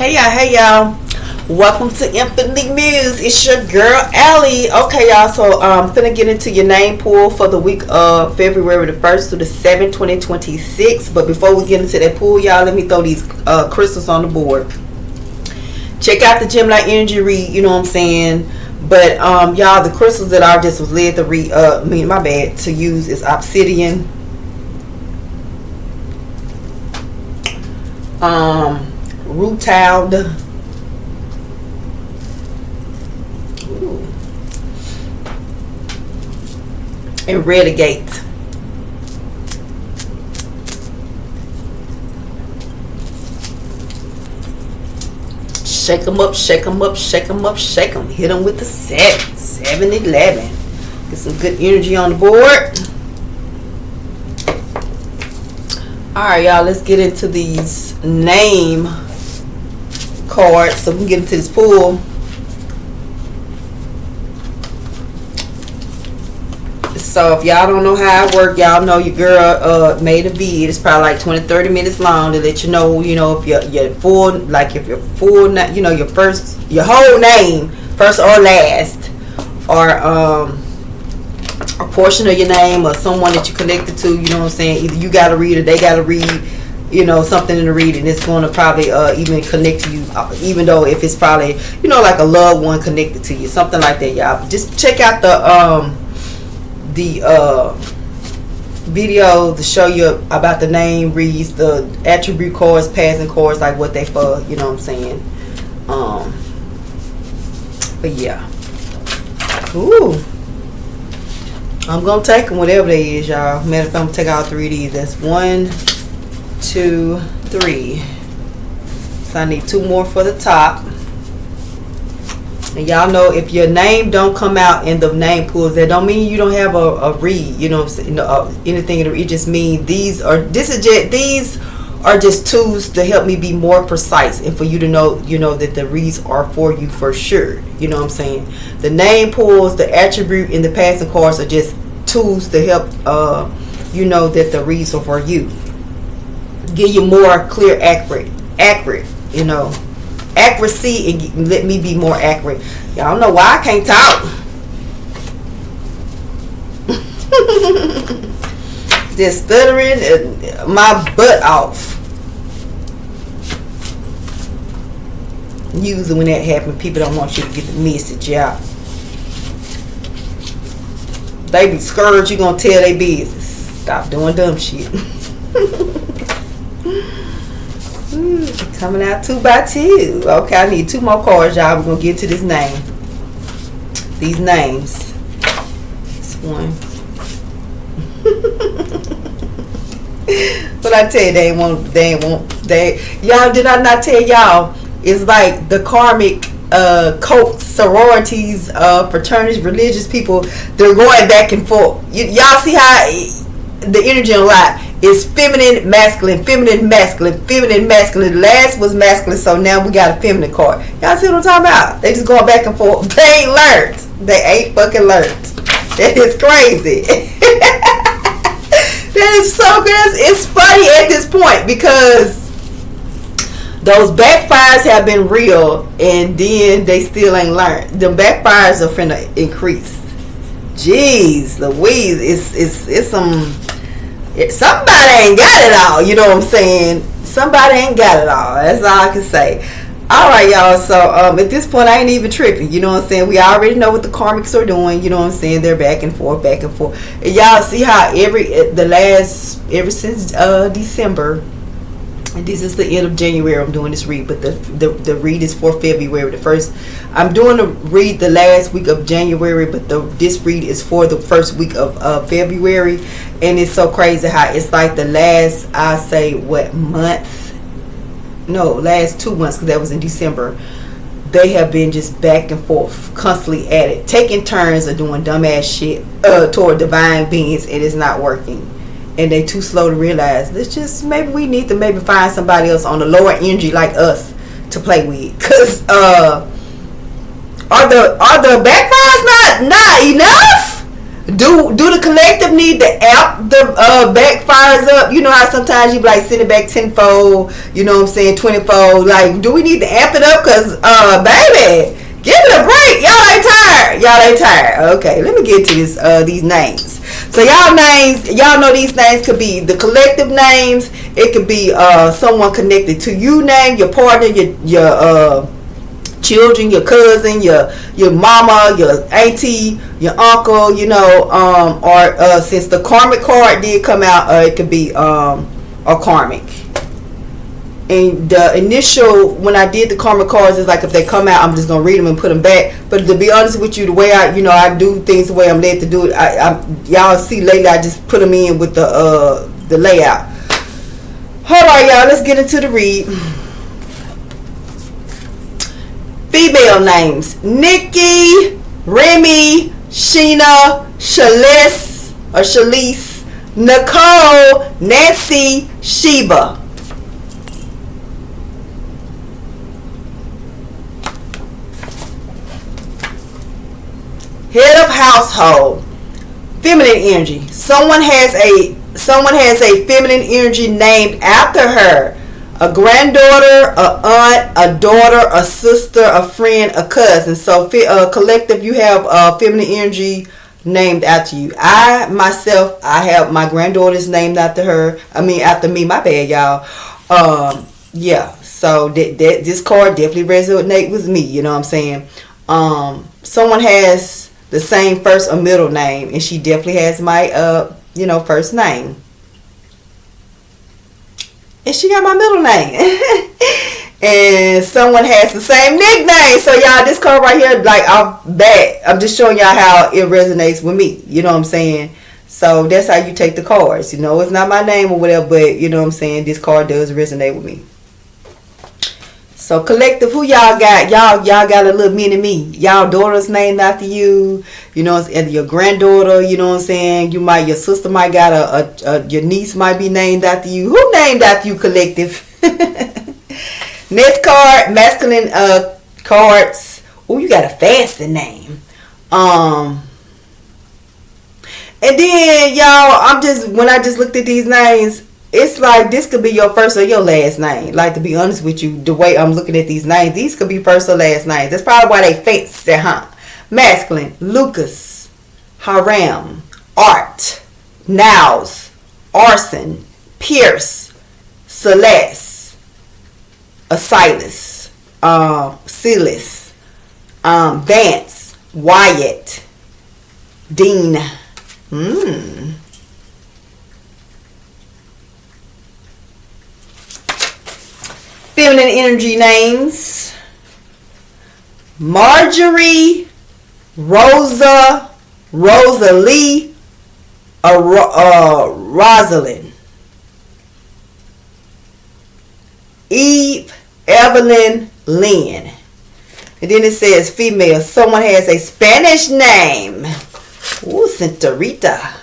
Hey y'all. Welcome to Infinitely Mused. It's your girl Allie. Okay, y'all. So finna get into your name pool for the week of February the 1st to the 7th, 2026. But before we get into that pool, y'all, let me throw these crystals on the board. Check out the Gemini energy read. You know what I'm saying. But y'all, the crystals that I just was led to read. To use is obsidian. Rutile, and renegade. Shake them up, shake them up, shake them up, shake them. Hit them with the 7-11. Get some good energy on the board. Alright, y'all, let's get into these name cards so we can get into this pool. So if y'all don't know how it works, y'all know your girl made a vid. It's probably like 20-30 minutes long to let you know if your full, like if your full, your whole name, first or last, or a portion of your name or someone that you connected to, you know what I'm saying? Either you gotta read or they gotta read, something in the reading. It's going to probably even connect to you, even though if it's probably, like a loved one connected to you, something like that, y'all. Just check out the video to show you about the name reads, the attribute cards, passing cards, like what they for, you know what I'm saying? But yeah. Ooh. I'm gonna take them, whatever they is, y'all. Matter of fact, I'm gonna take all three of these. That's 1, 2, 3. So I need 2 more for the top. And y'all know if your name don't come out in the name pools, that don't mean you don't have a read. You know what I'm saying? Anything. It just means these are just tools to help me be more precise and for you to know, that the reads are for you for sure. You know what I'm saying? The name pools, the attribute, and the passing cards are just tools to help that the reads are for you. Give you more clear, accurate, accuracy, and let me be more accurate. Y'all know why I can't talk. Just stuttering my butt off. Usually when that happens, people don't want you to get the message out. They be scared you gonna tell their business. Stop doing dumb shit. Coming out 2 by 2. Okay, I need 2 more cards, y'all. We're gonna get to this name. These names. This one. But I tell you, y'all, did I not tell y'all? It's like the karmic cults, sororities, fraternities, religious people, they're going back and forth. Y'all see how the energy a lot is feminine, masculine, feminine, masculine, feminine, masculine. The last was masculine, so now we got a feminine card. Y'all see what I'm talking about? They just going back and forth. They ain't learned. They ain't fucking learned. That is crazy. That is so good. It's funny at this point because those backfires have been real, and then they still ain't learned. The backfires are finna increase. Jeez Louise, it's somebody ain't got it all. You know what I'm saying? Somebody ain't got it all. That's all I can say. All right, y'all. So at this point, I ain't even tripping. You know what I'm saying? We already know what the karmics are doing. You know what I'm saying? They're back and forth, back and forth. And y'all see how ever since December. And this is the end of January. I'm doing this read, but the read is for February the 1st. I'm doing the read the last week of January, but this read is for the first week of February. And it's so crazy how it's like the last, I say, month? No, last 2 months, because that was in December. They have been just back and forth, constantly at it, taking turns of doing dumbass shit toward divine beings, and it's not working. And they too slow to realize. Maybe we need to find somebody else on the lower energy like us to play with. Cause are the backfires not enough? Do the collective need to amp the backfires up? You know how sometimes you be like, send it back tenfold, you know what I'm saying, 20-fold. Like, do we need to amp it up? Because, baby, give it a break. Y'all ain't tired. Y'all ain't tired. Okay, let me get to this these names. So y'all know these names could be the collective names. It could be someone connected to you name, your partner, your children, your cousin, your mama, your auntie, your uncle, you know, or since the Karmic card did come out, it could be a Karmic. And the initial, when I did the Karmic cards, is like if they come out, I'm just gonna read them and put them back. But to be honest with you, the way I do things the way I'm led to do it, y'all see lately I just put them in with the layout. All right, y'all, let's get into the read. Female names: Nikki, Remy, Sheena, Shalise, Nicole, Nancy, Sheba. Head of household: feminine energy. Someone has a feminine energy named after her. A granddaughter, a aunt, a daughter, a sister, a friend, a cousin. So, collective, you have feminine energy named after you. I have my granddaughter's named after her. After me. My bad, y'all. Yeah. So this card definitely resonates with me. You know what I'm saying? Someone has the same first or middle name, and she definitely has my first name. And she got my middle name. And someone has the same nickname. So y'all, this card right here, like off bat, I'm just showing y'all how it resonates with me. You know what I'm saying? So that's how you take the cards. You know, it's not my name or whatever, but you know what I'm saying? This card does resonate with me. So collective, who y'all got? Y'all got a little mini me. Y'all daughter's named after you. You know, it's your granddaughter. You know what I'm saying? Your sister might got your niece might be named after you. Who named after you, collective? Next card, masculine cards. Oh, you got a fancy name. And then y'all, when I just looked at these names, it's like this could be your first or your last name. Like, to be honest with you, the way I'm looking at these names, these could be first or last names. That's probably why they fancy, huh? Masculine: Lucas, Haram, Art, Nows, Arson, Pierce, Celeste, Silas, Silas, Vance, Wyatt, Dean. Feminine energy names: Marjorie, Rosa, Rosalie, Rosalind, Eve, Evelyn, Lynn. And then it says female. Someone has a Spanish name. Ooh, Centorita.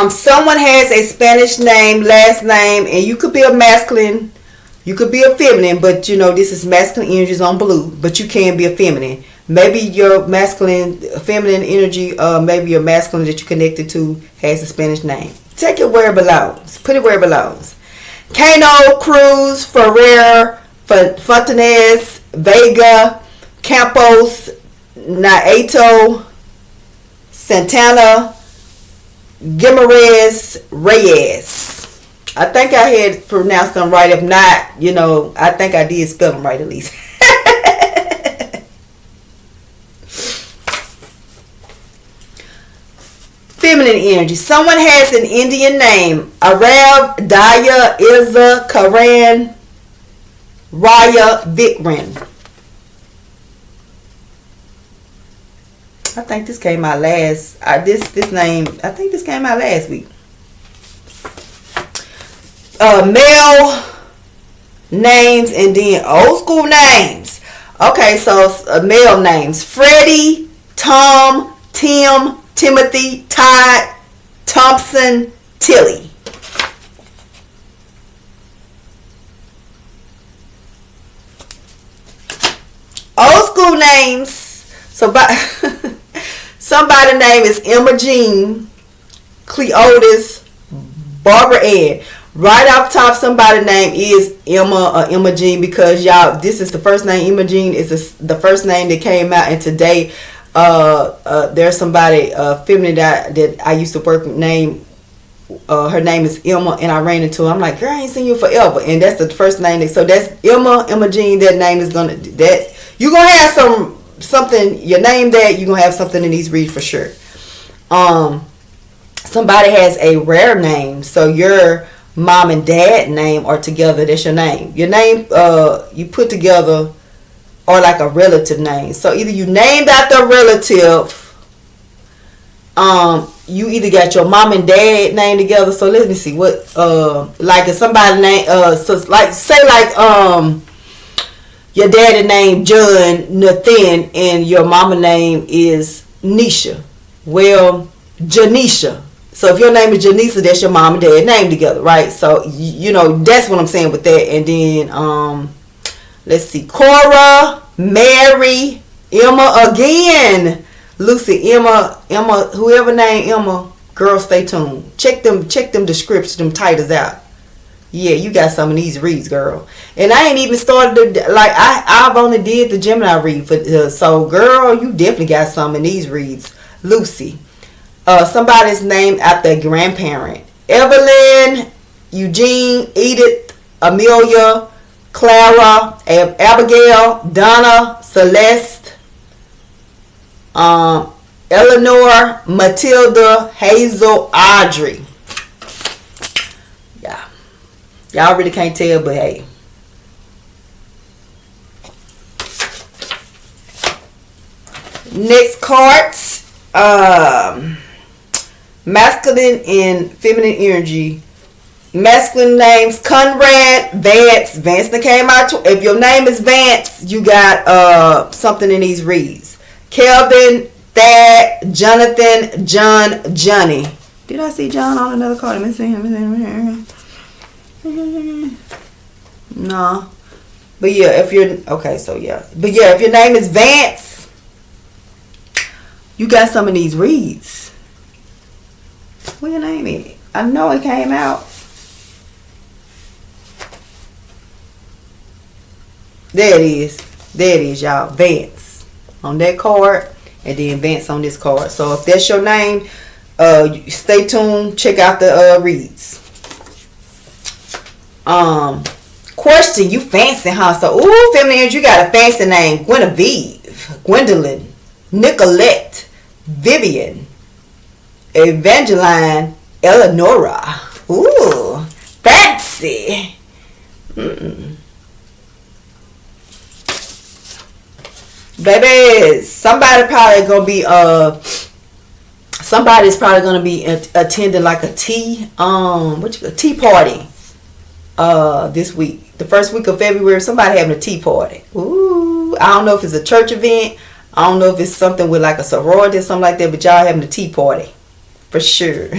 Someone has a Spanish name, last name, and you could be a masculine, you could be a feminine, but you know, this is masculine energies on blue, but you can be a feminine. Maybe your feminine energy, maybe your masculine that you're connected to has a Spanish name. Take it where it belongs. Put it where it belongs. Cano, Cruz, Ferrer, Fontanez, Vega, Campos, Naito, Santana, Guimarães, Reyes. I think I had pronounced them right. If not, you know, I think I did spell them right at least. Feminine energy. Someone has an Indian name. Arab, Daya, Ilza, Karan, Raya, Vikran. I think this came out last. This name. I think this came out last week. Male names and then old school names. Okay, so male names: Freddie, Tom, Tim, Timothy, Todd, Thompson, Tilly. names. So, somebody name is Emma Jean, Cleotis, Barbara Ann. Right off top, somebody name is Emma or Emma Jean, because y'all, this is the first name. Emma Jean is the first name that came out, and today there's somebody feminine that I used to work with name. Her name is Emma, and I ran into her. I'm like, girl, I ain't seen you forever, and that's the first name. So that's Emma Jean. That name is gonna that you're gonna have something. Your name that you're gonna have something in these reads for sure. Somebody has a rare name, so your mom and dad name are together. That's your name. Your name you put together or like a relative name. So either you named after a relative, you either got your mom and dad name together. So let me see what like if somebody name so like say like your daddy name John Nathan and your mama name is Nisha. Well, Janisha. So if your name is Janisa, that's your mom and dad name together, right? So you know that's what I'm saying with that. And then let's see, Cora, Mary, Emma again, Lucy, Emma, whoever named Emma, girl, stay tuned. Check them descriptions, them titles out. Yeah, you got some of these reads, girl. And I ain't even started like I've only did the Gemini read for so girl, you definitely got some in these reads. Lucy. Somebody's named after a grandparent. Evelyn, Eugene, Edith, Amelia, Clara, Abigail, Donna, Celeste, Eleanor, Matilda, Hazel, Audrey. Yeah. Y'all really can't tell, but hey. Next cards. Masculine and feminine energy. Masculine names Conrad, Vance. Vance that came out. If your name is Vance, you got something in these reads. Kelvin, Thad, Jonathan, John, Johnny. Did I see John on another card? Let me see him. No. But yeah, if you're okay, so yeah. But yeah, if your name is Vance, you got some of these reads. What your name is? I know it came out. There it is. There it is, y'all. Vance on that card, and then Vance on this card. So if that's your name, stay tuned. Check out the reads. Question, you fancy, huh? So, ooh, feminine, you got a fancy name. Guinevere, Gwendolyn, Nicolette, Vivian, Evangeline, Eleonora. Ooh, fancy. Baby, somebody's probably gonna be attending like a tea party this week. The first week of February, somebody having a tea party. Ooh, I don't know if it's a church event. I don't know if it's something with like a sorority or something like that, but y'all having a tea party. For sure.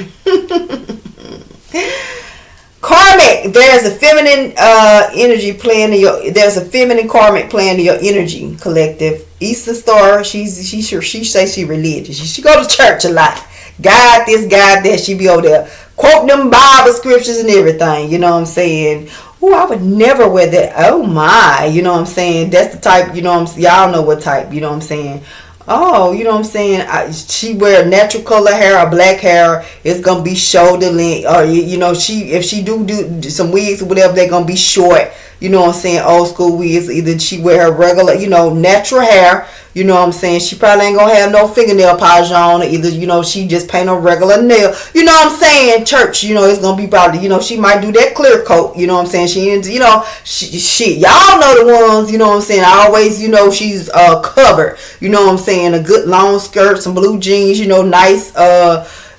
Karmic, there's a feminine energy playing in your. There's a feminine karmic playing in your energy collective. Eastern Star, she says she religious. She go to church a lot. God this, God that. She be over there quote them Bible scriptures and everything. You know what I'm saying? Oh, I would never wear that. Oh my, you know what I'm saying? That's the type. You know what I'm saying? Y'all know what type. You know what I'm saying? Oh, you know what I'm saying? She wear natural color hair or black hair. It's gonna be shoulder length, or you know, if she do some wigs or whatever, they're gonna be short. You know what I'm saying? Old school wigs. Either she wear her regular, you know, natural hair. You know what I'm saying? She probably ain't gonna have no fingernail polish on. Or either, you know, she just paint a regular nail. You know what I'm saying? Church, you know, it's gonna be probably, you know, she might do that clear coat. You know what I'm saying? She, you know, shit. Y'all know the ones. You know what I'm saying? I always, you know, she's covered. You know what I'm saying? A good long skirt, some blue jeans. You know, nice,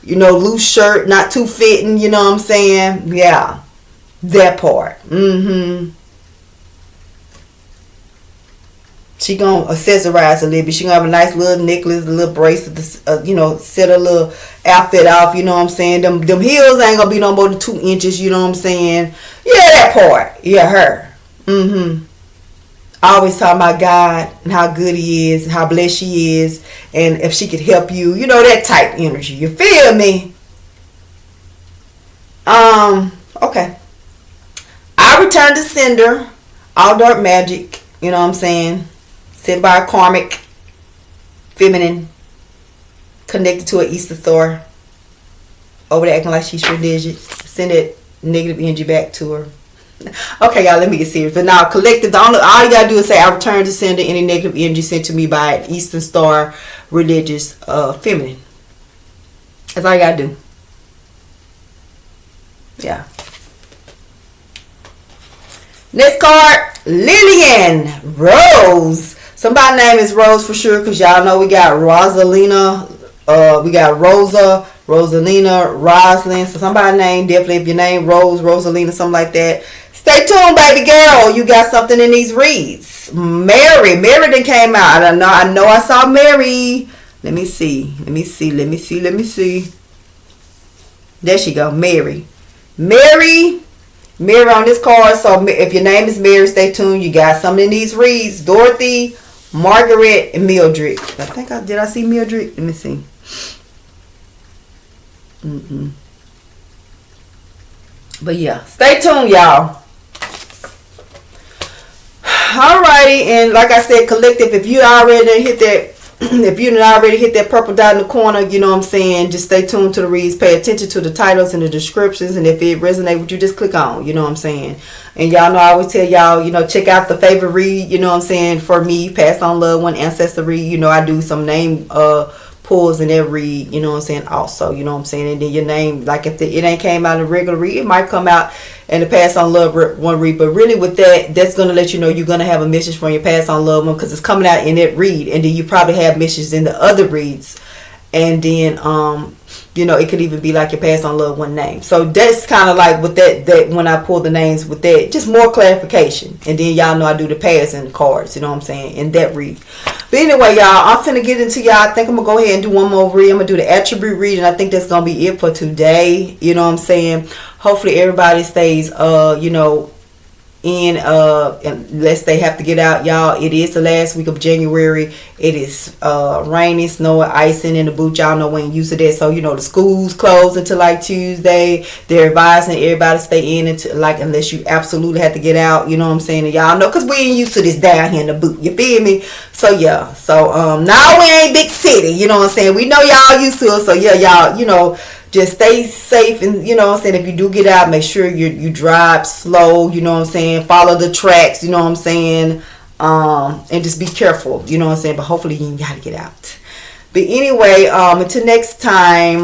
you know, loose shirt, not too fitting. You know what I'm saying? Yeah, that part. She gonna accessorize a little bit. She gonna have a nice little necklace, a little bracelet, you know, set a little outfit off. You know what I'm saying? Them heels ain't gonna be no more than 2 inches. You know what I'm saying? Yeah, that part. Yeah, her. always talking about God and how good He is and how blessed she is, and if she could help you, you know, that type energy. You feel me? Okay. I return to sender, all dark magic. You know what I'm saying? Sent by a karmic, feminine, connected to an Easter Thor. Over there acting like she's religious. Send that negative energy back to her. Okay, y'all, let me get serious. But now, collective, all you gotta do is say, I return to sender any negative energy sent to me by an Eastern Star religious feminine. That's all you gotta do. Yeah. Next card, Lillian Rose. Somebody's name is Rose for sure, because y'all know we got Rosalina, we got Rosa, Rosalina, Roslyn. So somebody's name, definitely if your name Rose, Rosalina, something like that. Stay tuned, baby girl. You got something in these reads. Mary then came out. I know I saw Mary. Let me see. There she go, Mary on this card. So if your name is Mary, stay tuned. You got something in these reads. Dorothy, Margaret, and Mildred. Did I see Mildred? Let me see. But yeah, stay tuned, y'all. Alrighty, and like I said, collective, if you already hit that, if you didn't already hit that purple dot in the corner, you know what I'm saying, just stay tuned to the reads, pay attention to the titles and the descriptions, and if it resonates with you, just click on, you know what I'm saying. And y'all know I always tell y'all, you know, check out the favorite read, you know what I'm saying, for me, Pass on Love, One Ancestor read. You know, I do some name pulls in that read, you know what I'm saying, also, you know what I'm saying. And then your name, like if it ain't came out in a regular read, it might come out in the Pass on Love One read. But really with that, that's going to let you know you're going to have a message from your Pass on Love One, because it's coming out in that read. And then you probably have messages in the other reads. And then you know, it could even be like your Pass on Love One name. So that's kind of like with that when I pull the names with that, just more clarification. And then y'all know I do the passing cards, you know what I'm saying, in that read. But anyway, y'all, I'm finna get into y'all. I think I'm gonna go ahead and do one more read. I'm gonna do the attribute read, and I think that's gonna be it for today. You know what I'm saying? Hopefully everybody stays you know, in unless they have to get out, y'all. It is the last week of January. It is raining, snowing, icing in the boot. Y'all know we ain't used to that. So you know the schools closed until like Tuesday. They're advising everybody to stay in until like, unless you absolutely have to get out, you know what I'm saying. And y'all know, because we ain't used to this down here in the boot, you feel me? So yeah, so now we ain't big city, you know what I'm saying. We know y'all used to it. So yeah, y'all, you know, just stay safe, and you know what I'm saying, if you do get out, make sure you drive slow, you know what I'm saying, follow the tracks, you know what I'm saying, and just be careful, you know what I'm saying. But hopefully you ain't gotta get out. But anyway, until next time,